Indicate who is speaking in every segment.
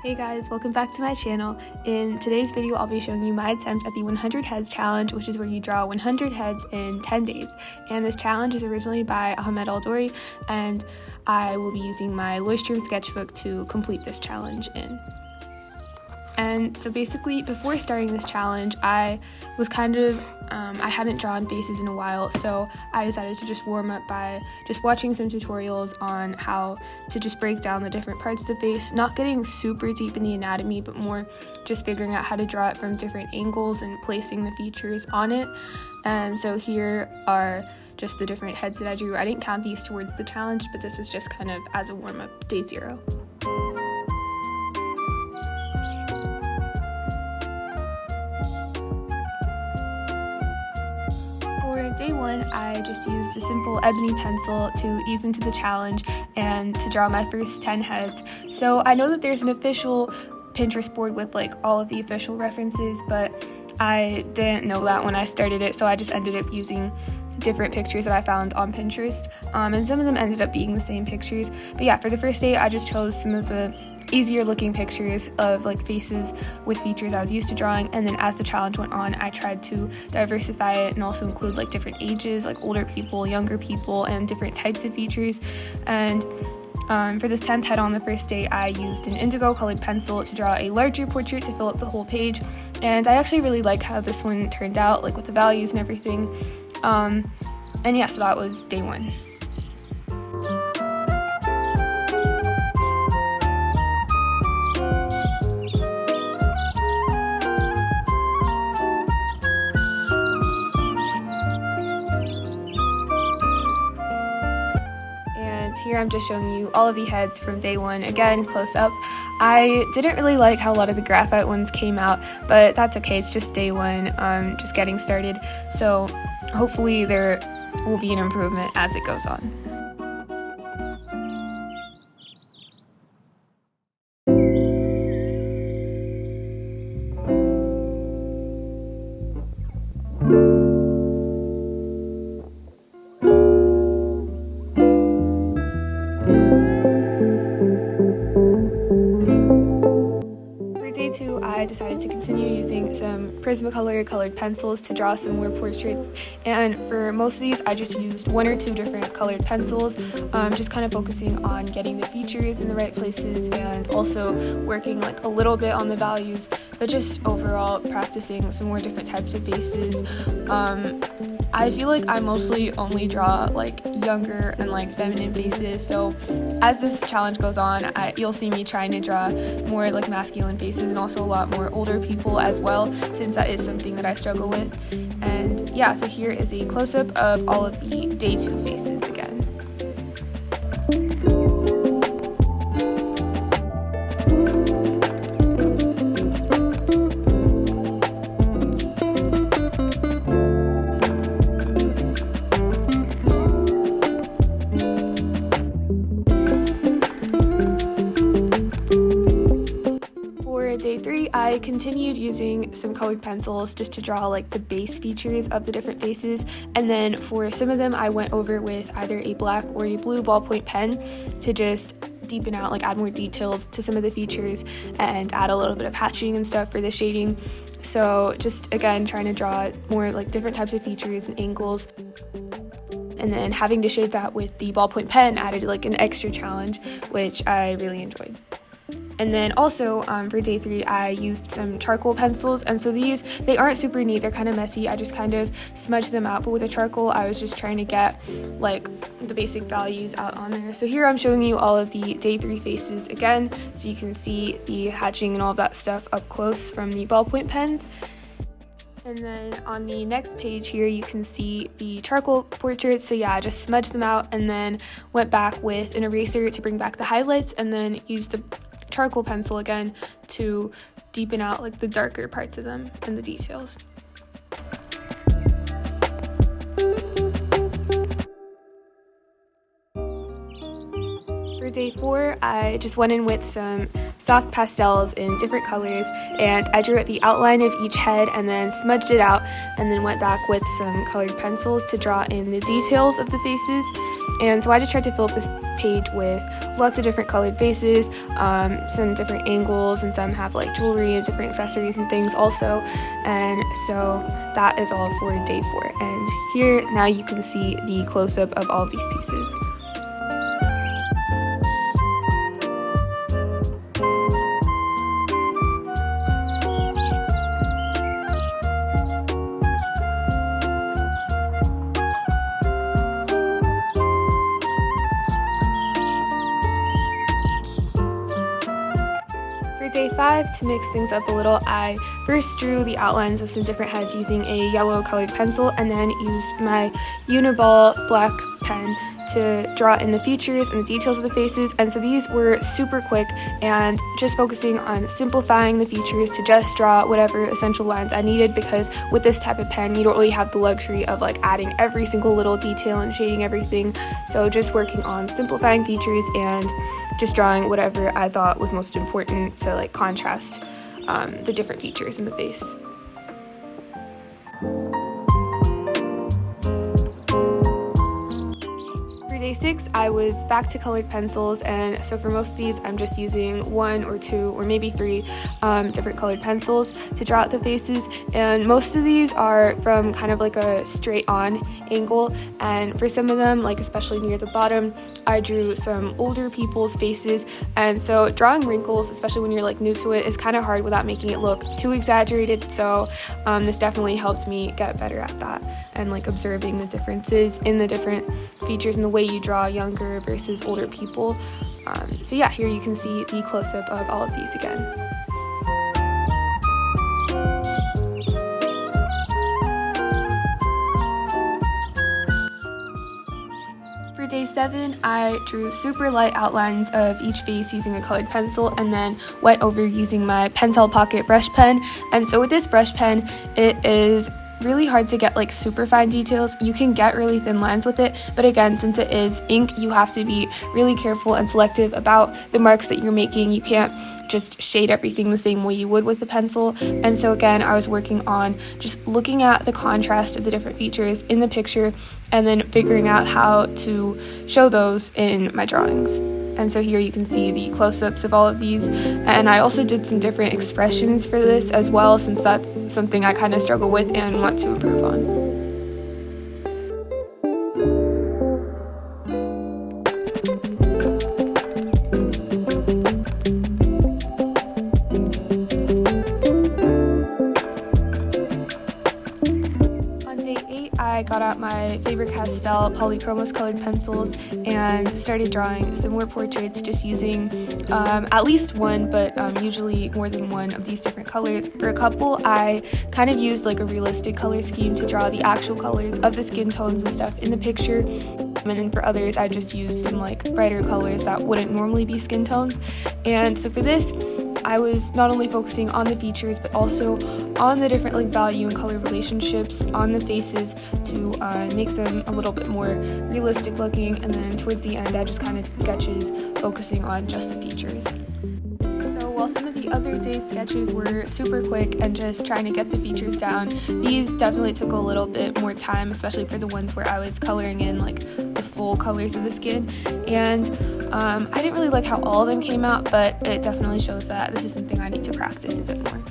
Speaker 1: Hey guys, welcome back to my channel. In today's video, I'll be showing you my attempt at the 100 Heads Challenge, which is where you draw 100 heads in 10 days. And this challenge is originally by Ahmed Al-Douri, and I will be using my Leuchtturm sketchbook to complete this challenge in. And so basically, before starting this challenge, I was I hadn't drawn faces in a while, so I decided to just warm up by just watching some tutorials on how to just break down the different parts of the face, not getting super deep in the anatomy, but more just figuring out how to draw it from different angles and placing the features on it. And so here are just the different heads that I drew. I didn't count these towards the challenge, but this was just kind of as a warm-up, day 0. For day 1, I just used a simple ebony pencil to ease into the challenge and to draw my first 10 heads. So I know that there's an official Pinterest board with like all of the official references, but I didn't know that when I started it, so I just ended up using different pictures that I found on Pinterest, and some of them ended up being the same pictures. But yeah, for the first day, I just chose some of the easier looking pictures of like faces with features I was used to drawing, and then as the challenge went on, I tried to diversify it and also include like different ages, like older people, younger people, and different types of features. And for this 10th head on the first day, I used an indigo colored pencil to draw a larger portrait to fill up the whole page, and I actually really like how this one turned out, like with the values and everything. And yeah, so that was day 1. Here I'm just showing you all of the heads from day 1, again, close up. I didn't really like how a lot of the graphite ones came out, but that's okay, it's just day 1, just getting started. So hopefully there will be an improvement as it goes on. I decided to continue using some Prismacolor colored pencils to draw some more portraits, and for most of these I just used 1 or 2 different colored pencils, just kind of focusing on getting the features in the right places and also working like a little bit on the values, but just overall practicing some more different types of faces. I feel like I mostly only draw like younger and like feminine faces, so as this challenge goes on, you'll see me trying to draw more like masculine faces and also a lot more older people as well, since that is something that I struggle with. And yeah, so here is a close-up of all of the day 2 faces again. Day 3, I continued using some colored pencils just to draw like the base features of the different faces, and then for some of them I went over with either a black or a blue ballpoint pen to just deepen out, like add more details to some of the features and add a little bit of hatching and stuff for the shading. So just again trying to draw more like different types of features and angles, and then having to shade that with the ballpoint pen added like an extra challenge, which I really enjoyed. And then also for day 3, I used some charcoal pencils, and so they aren't super neat, they're kind of messy. I just kind of smudged them out, but with a charcoal I was just trying to get like the basic values out on there. So here I'm showing you all of the day 3 faces again, so you can see the hatching and all of that stuff up close from the ballpoint pens. And then on the next page here, you can see the charcoal portraits. So yeah, I just smudged them out and then went back with an eraser to bring back the highlights, and then used the charcoal pencil again to deepen out like the darker parts of them and the details. For For day 4, I just went in with some soft pastels in different colors, and I drew out the outline of each head and then smudged it out, and then went back with some colored pencils to draw in the details of the faces. And so I just tried to fill up this page with lots of different colored faces, some different angles, and some have like jewelry and different accessories and things also. And so that is all for day 4. And here now you can see the close-up of all of these pieces. For day 5, to mix things up a little, I first drew the outlines of some different heads using a yellow colored pencil, and then used my Uniball black pen to draw in the features and the details of the faces. And so these were super quick and just focusing on simplifying the features to just draw whatever essential lines I needed, because with this type of pen you don't really have the luxury of like adding every single little detail and shading everything. So just working on simplifying features and just drawing whatever I thought was most important to like contrast the different features in the face. Day 6, I was back to colored pencils, and so for most of these I'm just using 1 or 2 or maybe 3 different colored pencils to draw out the faces. And most of these are from kind of like a straight on angle, and for some of them, like especially near the bottom, I drew some older people's faces. And so drawing wrinkles, especially when you're like new to it, is kind of hard without making it look too exaggerated. So this definitely helped me get better at that and like observing the differences in the different features and the way you draw younger versus older people. So yeah, here you can see the close-up of all of these again. For day 7, I drew super light outlines of each face using a colored pencil, and then went over using my Pentel Pocket brush pen. And so with this brush pen, it is really hard to get like super fine details. You can get really thin lines with it, but again, since it is ink, you have to be really careful and selective about the marks that you're making. You can't just shade everything the same way you would with a pencil. And so again, I was working on just looking at the contrast of the different features in the picture and then figuring out how to show those in my drawings. And so here you can see the close-ups of all of these. And I also did some different expressions for this as well, since that's something I kind of struggle with and want to improve on. I got out my Faber-Castell Polychromos colored pencils and started drawing some more portraits just using at least one, but usually more than one of these different colors. For a couple, I kind of used like a realistic color scheme to draw the actual colors of the skin tones and stuff in the picture. And then for others, I just used some like brighter colors that wouldn't normally be skin tones. And so for this, I was not only focusing on the features, but also on the different like value and color relationships on the faces to make them a little bit more realistic looking. And then towards the end, I just kind of did sketches focusing on just the features. So while some of the other day's sketches were super quick and just trying to get the features down, these definitely took a little bit more time, especially for the ones where I was coloring in like the full colors of the skin. And I didn't really like how all of them came out, but it definitely shows that this is something I need to practice a bit more.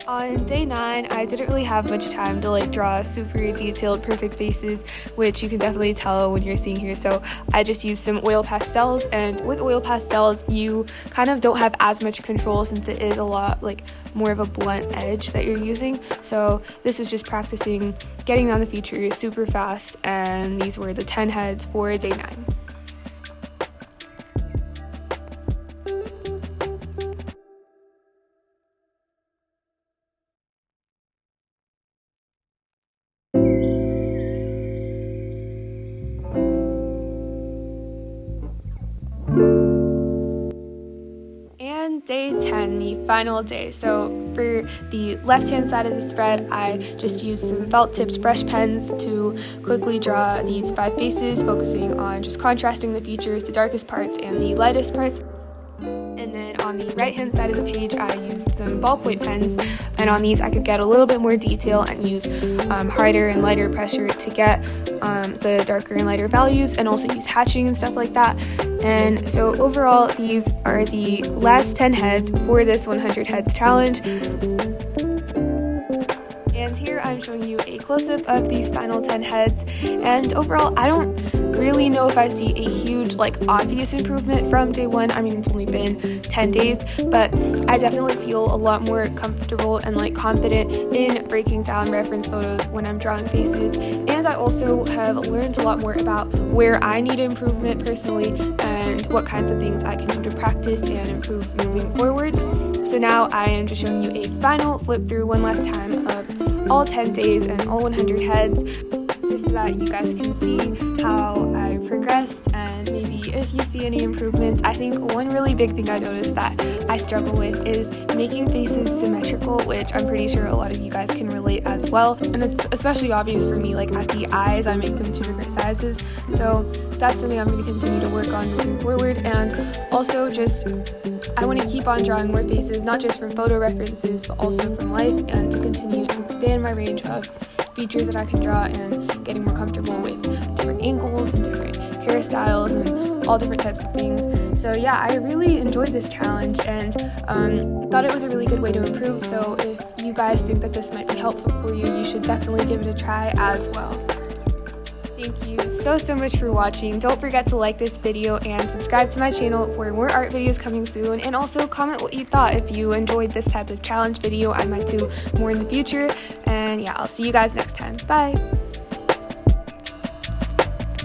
Speaker 1: On day 9, I didn't really have much time to like draw super detailed perfect faces, which you can definitely tell when you're seeing here. So I just used some oil pastels, and with oil pastels you kind of don't have as much control since it is a lot like more of a blunt edge that you're using. So this was just practicing getting down the features super fast, and these were the 10 heads for day 9. Day 10, the final day. So for the left-hand side of the spread, I just used some felt-tipped brush pens to quickly draw these 5 faces, focusing on just contrasting the features, the darkest parts and the lightest parts. And then on the right-hand side of the page, I used some ballpoint pens, and on these I could get a little bit more detail and use harder and lighter pressure to get the darker and lighter values, and also use hatching and stuff like that. And so overall, these are the last 10 heads for this 100 heads challenge. And here I'm showing you a close-up of these final 10 heads, and overall I don't really know if I see a huge obvious improvement from day 1. I mean, it's only been 10 days, but I definitely feel a lot more comfortable and confident in breaking down reference photos when I'm drawing faces. And I also have learned a lot more about where I need improvement personally and what kinds of things I can do to practice and improve moving forward. So now I am just showing you a final flip through one last time of all 10 days and all 100 heads, just so that you guys can see how I progressed and maybe if you see any improvements. I think one really big thing I noticed that I struggle with is making faces symmetrical, which I'm pretty sure a lot of you guys can relate as well. And it's especially obvious for me, at the eyes, I make them 2 different sizes. So that's something I'm going to continue to work on moving forward. And also just, I want to keep on drawing more faces, not just from photo references, but also from life, and to continue to expand my range of features that I can draw and getting more comfortable with different angles and different hairstyles and all different types of things. So yeah, I really enjoyed this challenge and thought it was a really good way to improve. So if you guys think that this might be helpful for you, you should definitely give it a try as well. Thank you so much for watching. Don't forget to like this video and subscribe to my channel for more art videos coming soon, and also comment what you thought. If you enjoyed this type of challenge video, I might do more in the future. And yeah, I'll see you guys next time. Bye!